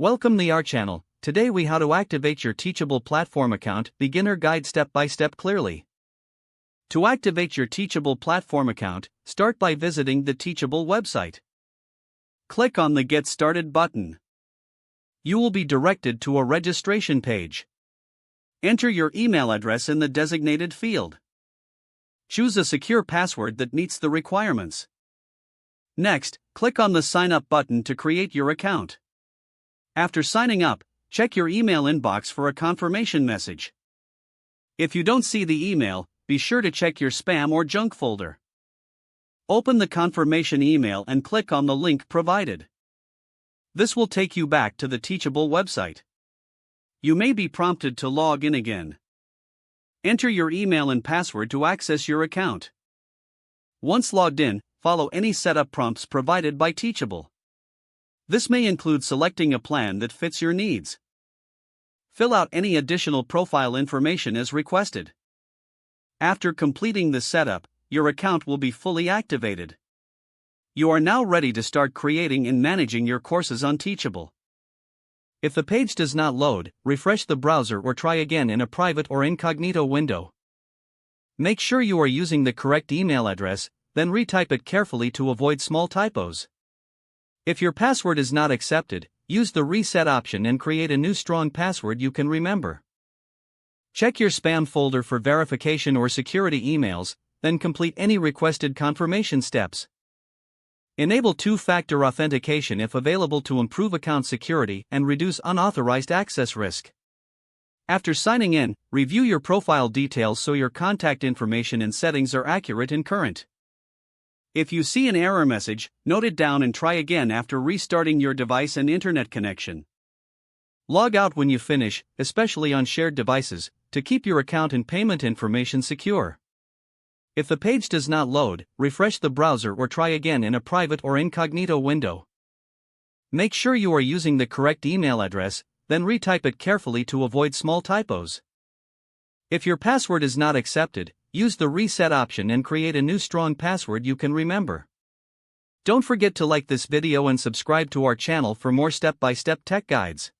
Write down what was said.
Welcome to our channel. Today we how to activate your Teachable platform account, beginner guide step by step clearly. To activate your Teachable platform account, start by visiting the Teachable website. Click on the Get Started button. You will be directed to a registration page. Enter your email address in the designated field. Choose a secure password that meets the requirements. Next, click on the Sign Up button to create your account. After signing up, check your email inbox for a confirmation message. If you don't see the email, be sure to check your spam or junk folder. Open the confirmation email and click on the link provided. This will take you back to the Teachable website. You may be prompted to log in again. Enter your email and password to access your account. Once logged in, follow any setup prompts provided by Teachable. This may include selecting a plan that fits your needs. Fill out any additional profile information as requested. After completing the setup, your account will be fully activated. You are now ready to start creating and managing your courses on Teachable. If the page does not load, refresh the browser or try again in a private or incognito window. Make sure you are using the correct email address, then retype it carefully to avoid small typos. If your password is not accepted, use the reset option and create a new strong password you can remember. Check your spam folder for verification or security emails, then complete any requested confirmation steps. Enable two-factor authentication if available to improve account security and reduce unauthorized access risk. After signing in, review your profile details so your contact information and settings are accurate and current. If you see an error message, note it down and try again after restarting your device and internet connection. Log out when you finish, especially on shared devices, to keep your account and payment information secure. If the page does not load, refresh the browser or try again in a private or incognito window. Make sure you are using the correct email address, then retype it carefully to avoid small typos. If your password is not accepted, use the reset option and create a new strong password you can remember. Don't forget to like this video and subscribe to our channel for more step-by-step tech guides.